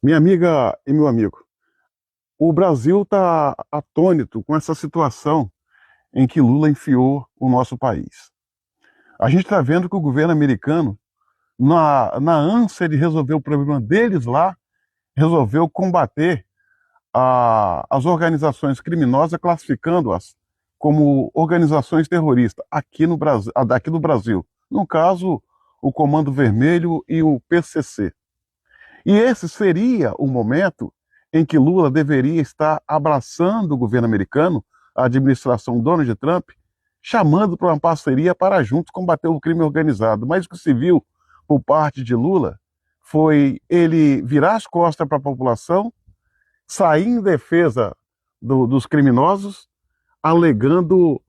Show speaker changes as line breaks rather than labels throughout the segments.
Minha amiga e meu amigo, o Brasil está atônito com essa situação em que Lula enfiou o nosso país. A gente está vendo que o governo americano, na ânsia de resolver o problema deles lá, resolveu combater as organizações criminosas, classificando-as como organizações terroristas aqui no Brasil. No caso, o Comando Vermelho e o PCC. E esse seria o momento em que Lula deveria estar abraçando o governo americano, a administração Donald Trump, chamando para uma parceria para juntos combater o crime organizado. Mas o que se viu por parte de Lula foi ele virar as costas para a população, sair em defesa dos criminosos, alegando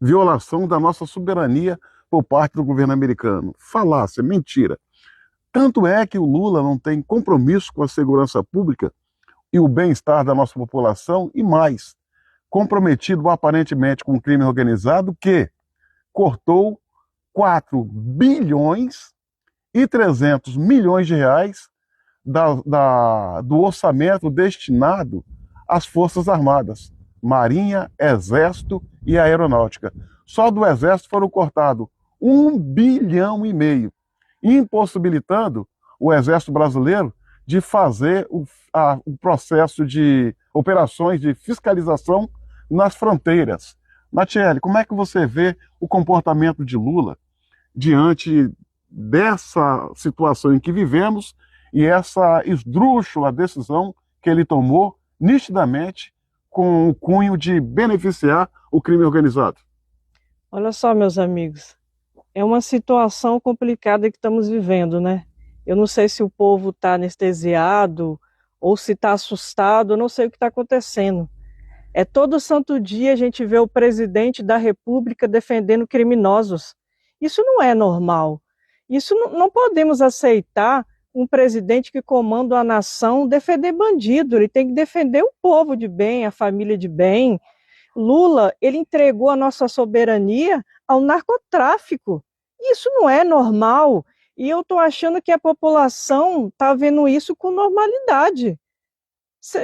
violação da nossa soberania por parte do governo americano. Falácia, mentira. Tanto é que o Lula não tem compromisso com a segurança pública e o bem-estar da nossa população e mais, comprometido aparentemente com o crime organizado que cortou 4 bilhões e 300 milhões de reais do orçamento destinado às Forças Armadas, Marinha, Exército e Aeronáutica. Só do Exército foram cortados 1,5 bilhão, impossibilitando o Exército Brasileiro de fazer o processo de operações de fiscalização nas fronteiras. Natiele, como é que você vê o comportamento de Lula diante dessa situação em que vivemos e essa esdrúxula decisão que ele tomou nitidamente com o cunho de beneficiar o crime organizado?
Olha só, meus amigos, é uma situação complicada que estamos vivendo, né? Eu não sei se o povo está anestesiado ou se está assustado, eu não sei o que está acontecendo. É todo santo dia a gente vê o presidente da República defendendo criminosos. Isso não é normal. Isso não podemos aceitar um presidente que comanda a nação defender bandido. Ele tem que defender o povo de bem, a família de bem. Lula, ele entregou a nossa soberania ao narcotráfico. Isso não é normal. E eu estou achando que a população está vendo isso com normalidade.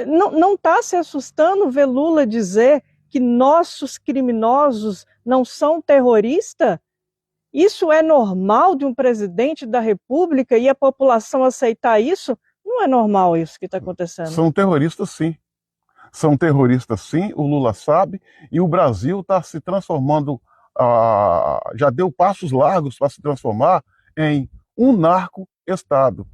Não está se assustando ver Lula dizer que nossos criminosos não são terroristas? Isso é normal de um presidente da República e a população aceitar isso? Não é normal isso que está acontecendo.
São terroristas, sim. São terroristas, sim, o Lula sabe, e o Brasil está se transformando, já deu passos largos para se transformar em um narco-estado.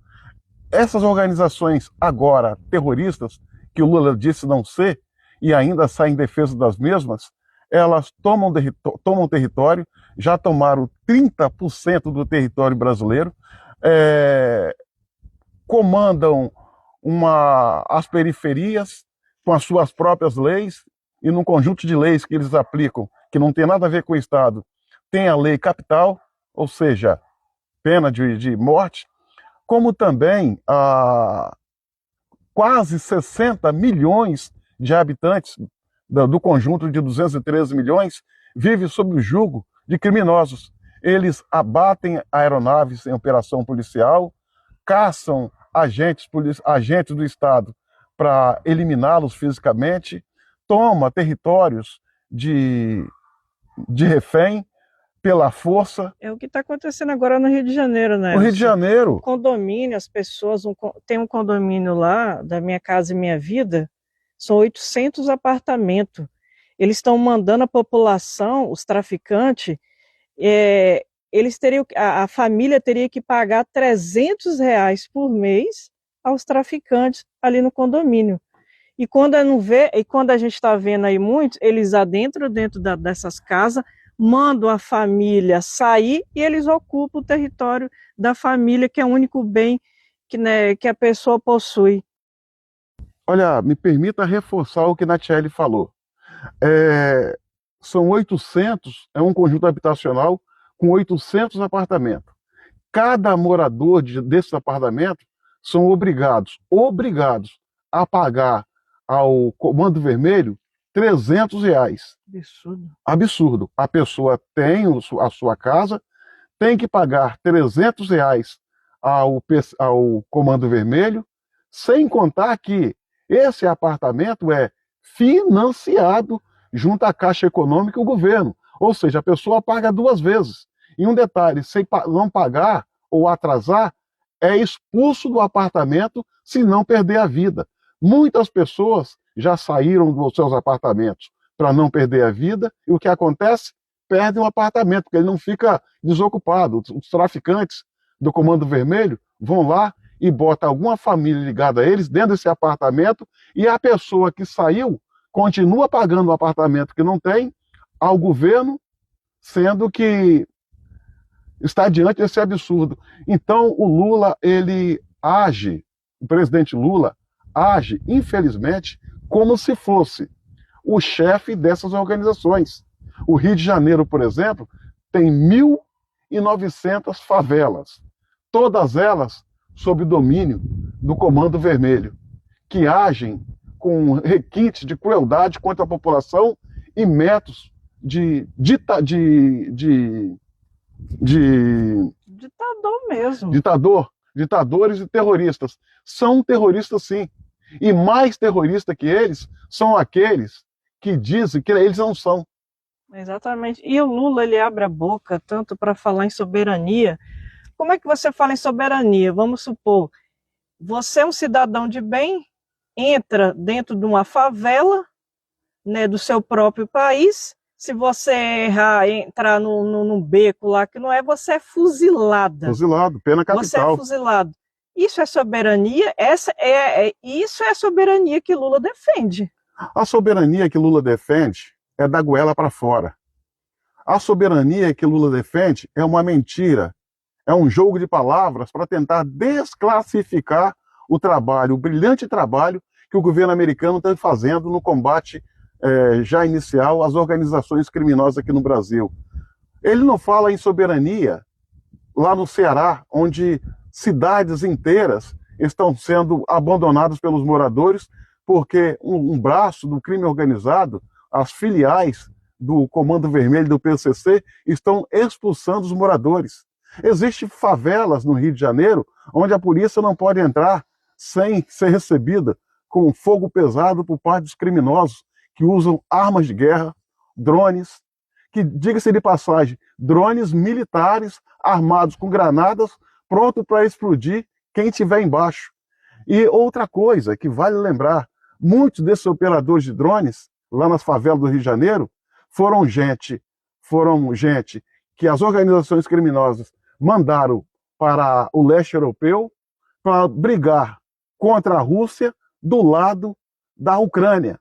Essas organizações agora terroristas, que o Lula disse não ser, e ainda sai em defesa das mesmas, elas tomam território, já tomaram 30% do território brasileiro, comandam as periferias com as suas próprias leis e num conjunto de leis que eles aplicam, que não tem nada a ver com o Estado. Tem a lei capital, ou seja, pena de morte, como também quase 60 milhões de habitantes do conjunto de 213 milhões vivem sob o jugo de criminosos. Eles abatem aeronaves em operação policial, caçam agentes do Estado para eliminá-los fisicamente, toma territórios de refém pela força.
É o que está acontecendo agora no Rio de Janeiro, né?
No Rio de Janeiro.
Condomínio, as pessoas, tem um condomínio lá, da Minha Casa e Minha Vida, são 800 apartamentos. Eles estão mandando a população, os traficantes, a família teria que pagar R$ 300 por mês aos traficantes ali no condomínio. E quando a gente está vendo aí muitos, eles adentram dessas casas, mandam a família sair e eles ocupam o território da família, que é o único bem que a pessoa possui.
Olha, me permita reforçar o que Natiele falou. São 800, é um conjunto habitacional com 800 apartamentos. Cada morador desses apartamentos são obrigados a pagar ao Comando Vermelho R$ 300.
Absurdo.
Absurdo. A pessoa tem a sua casa, tem que pagar R$ 300 ao Comando Vermelho, sem contar que esse apartamento é financiado junto à Caixa Econômica e o governo. Ou seja, a pessoa paga duas vezes. E um detalhe, se não pagar ou atrasar, é expulso do apartamento se não perder a vida. Muitas pessoas já saíram dos seus apartamentos para não perder a vida, e o que acontece? Perdem o apartamento, porque ele não fica desocupado. Os traficantes do Comando Vermelho vão lá e botam alguma família ligada a eles dentro desse apartamento, e a pessoa que saiu continua pagando o apartamento que não tem ao governo, sendo que está diante desse absurdo. Então, o Lula, o presidente Lula, age, infelizmente, como se fosse o chefe dessas organizações. O Rio de Janeiro, por exemplo, tem 1.900 favelas, todas elas sob domínio do Comando Vermelho, que agem com requintes de crueldade contra a população e métodos
Ditador mesmo.
Ditadores e terroristas. São terroristas, sim. E mais terroristas que eles são aqueles que dizem que eles não são.
Exatamente. E o Lula, ele abre a boca tanto para falar em soberania. Como é que você fala em soberania? Vamos supor, você é um cidadão de bem, entra dentro de uma favela, né, do seu próprio país. Se você errar, entrar num beco lá que não é, você é fuzilada.
Fuzilado, pena capital.
Você é fuzilado. Isso é soberania? Isso é a soberania que Lula defende.
A soberania que Lula defende é da goela para fora. A soberania que Lula defende é uma mentira. É um jogo de palavras para tentar desclassificar o trabalho, o brilhante trabalho que o governo americano está fazendo no combate já inicial às organizações criminosas aqui no Brasil. Ele não fala em soberania lá no Ceará, onde cidades inteiras estão sendo abandonadas pelos moradores porque um braço do crime organizado, as filiais do Comando Vermelho do PCC, estão expulsando os moradores. Existem favelas no Rio de Janeiro onde a polícia não pode entrar sem ser recebida com fogo pesado por parte dos criminosos que usam armas de guerra, drones, que, diga-se de passagem, drones militares armados com granadas, pronto para explodir quem estiver embaixo. E outra coisa que vale lembrar, muitos desses operadores de drones, lá nas favelas do Rio de Janeiro, foram gente que as organizações criminosas mandaram para o leste europeu para brigar contra a Rússia do lado da Ucrânia,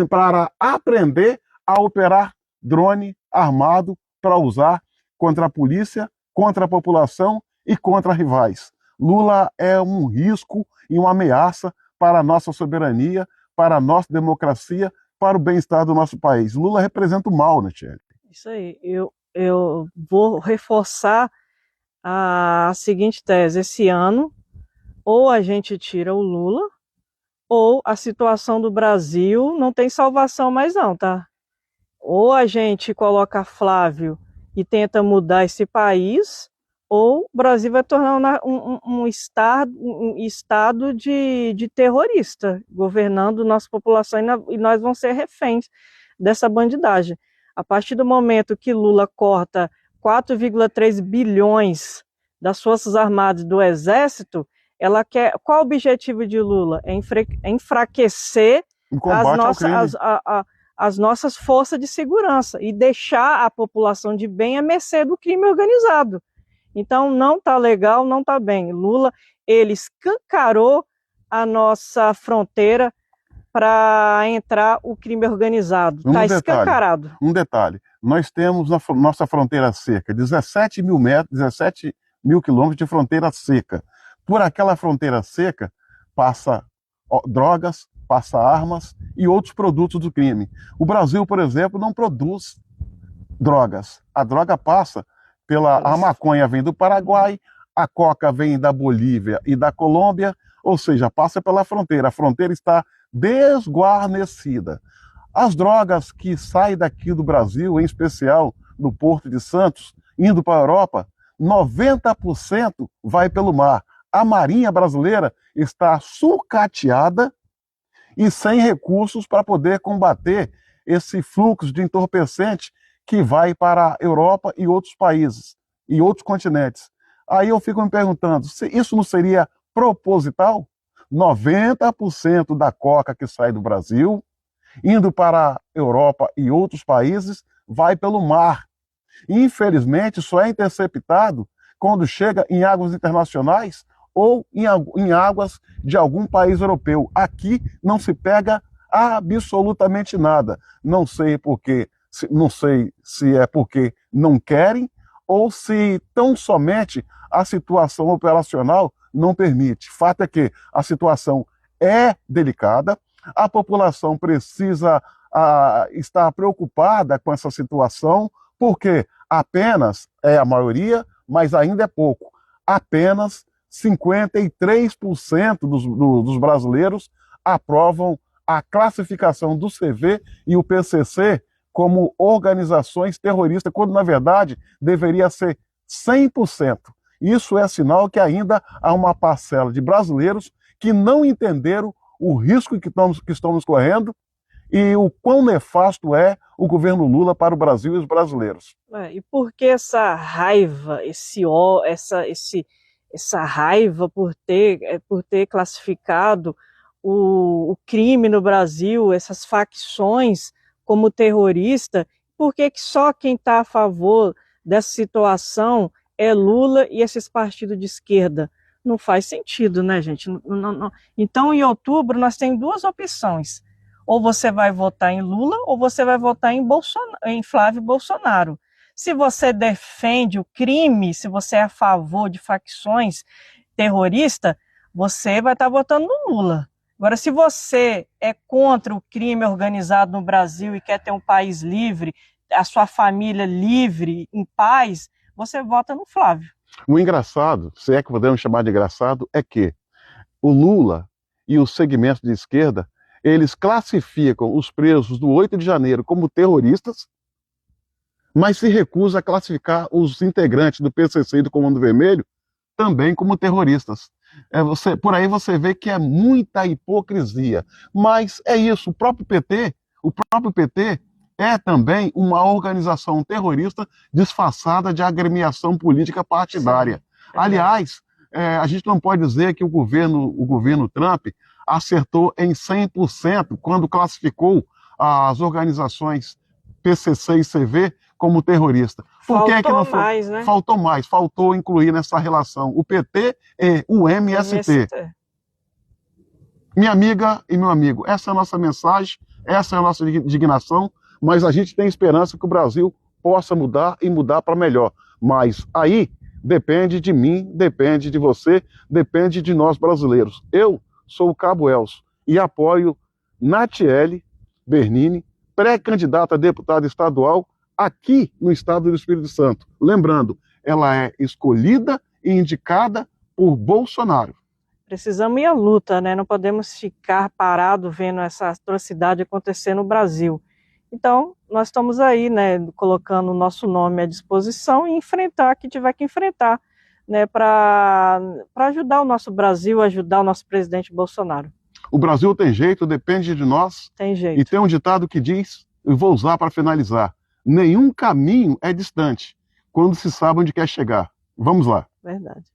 para aprender a operar drone armado para usar contra a polícia, contra a população e contra rivais. Lula é um risco e uma ameaça para a nossa soberania, para a nossa democracia, para o bem-estar do nosso país. Lula representa o mal, né, Tchelle?
Isso aí. Eu vou reforçar a seguinte tese. Esse ano, ou a gente tira o Lula, ou a situação do Brasil não tem salvação mais não, tá? Ou a gente coloca Flávio e tenta mudar esse país, ou o Brasil vai tornar um estado de terrorista, governando nossa população, e nós vamos ser reféns dessa bandidagem. A partir do momento que Lula corta 4,3 bilhões das Forças Armadas e do Exército, ela quer. Qual o objetivo de Lula? É enfraquecer as nossas forças de segurança e deixar a população de bem à mercê do crime organizado. Então não está legal, não está bem. Lula, ele escancarou a nossa fronteira para entrar o crime organizado. Está escancarado.
Um detalhe, nós temos na nossa fronteira seca 17 mil metros, 17 mil quilômetros de fronteira seca. Por aquela fronteira seca passa drogas, passa armas e outros produtos do crime. O Brasil, por exemplo, não produz drogas. A droga passa a maconha vem do Paraguai, a coca vem da Bolívia e da Colômbia, ou seja, passa pela fronteira. A fronteira está desguarnecida. As drogas que saem daqui do Brasil, em especial do Porto de Santos, indo para a Europa, 90% vai pelo mar. A Marinha brasileira está sucateada e sem recursos para poder combater esse fluxo de entorpecente que vai para a Europa e outros países, e outros continentes. Aí eu fico me perguntando, se isso não seria proposital? 90% da coca que sai do Brasil, indo para a Europa e outros países, vai pelo mar. Infelizmente, só é interceptado quando chega em águas internacionais ou em águas de algum país europeu. Aqui não se pega absolutamente nada. Não sei porque, não sei se é porque não querem ou se tão somente a situação operacional não permite. Fato é que a situação é delicada, a população precisa estar preocupada com essa situação, porque apenas, é a maioria, mas ainda é pouco, apenas 53% dos brasileiros aprovam a classificação do CV e o PCC como organizações terroristas, quando na verdade deveria ser 100%. Isso é sinal que ainda há uma parcela de brasileiros que não entenderam o risco que estamos correndo e o quão nefasto é o governo Lula para o Brasil e os brasileiros.
E por que essa raiva, essa raiva por ter classificado o crime no Brasil, essas facções como terrorista? Por que só quem está a favor dessa situação é Lula e esses partidos de esquerda? Não faz sentido, né, gente? Não. Então, em outubro, nós temos duas opções. Ou você vai votar em Lula, ou você vai votar em Flávio Bolsonaro. Se você defende o crime, se você é a favor de facções terroristas, você vai estar votando no Lula. Agora, se você é contra o crime organizado no Brasil e quer ter um país livre, a sua família livre, em paz, você vota no Flávio.
O engraçado, se é que podemos chamar de engraçado, é que o Lula e os segmentos de esquerda, eles classificam os presos do 8 de janeiro como terroristas, mas se recusa a classificar os integrantes do PCC e do Comando Vermelho também como terroristas. Por aí você vê que é muita hipocrisia. Mas é isso, o próprio PT é também uma organização terrorista disfarçada de agremiação política partidária. Sim, aliás, a gente não pode dizer que o governo Trump acertou em 100% quando classificou as organizações PCC e CV como terrorista. Por que não foi? Mais, né? Faltou mais, faltou incluir nessa relação o PT e o MST. Minha amiga e meu amigo, essa é a nossa mensagem, essa é a nossa indignação, mas a gente tem esperança que o Brasil possa mudar e mudar para melhor. Mas aí depende de mim, depende de você, depende de nós brasileiros. Eu sou o Cabo Elcio e apoio Natiele Bernini, pré-candidata a deputada estadual aqui no estado do Espírito Santo. Lembrando, ela é escolhida e indicada por Bolsonaro.
Precisamos ir à luta, né? Não podemos ficar parados vendo essa atrocidade acontecer no Brasil. Então, nós estamos aí, né, colocando o nosso nome à disposição e enfrentar o que tiver que enfrentar, né, para ajudar o nosso Brasil, ajudar o nosso presidente Bolsonaro.
O Brasil tem jeito, depende de nós.
Tem jeito.
E tem um ditado que diz, eu vou usar para finalizar, nenhum caminho é distante quando se sabe onde quer chegar. Vamos lá.
Verdade.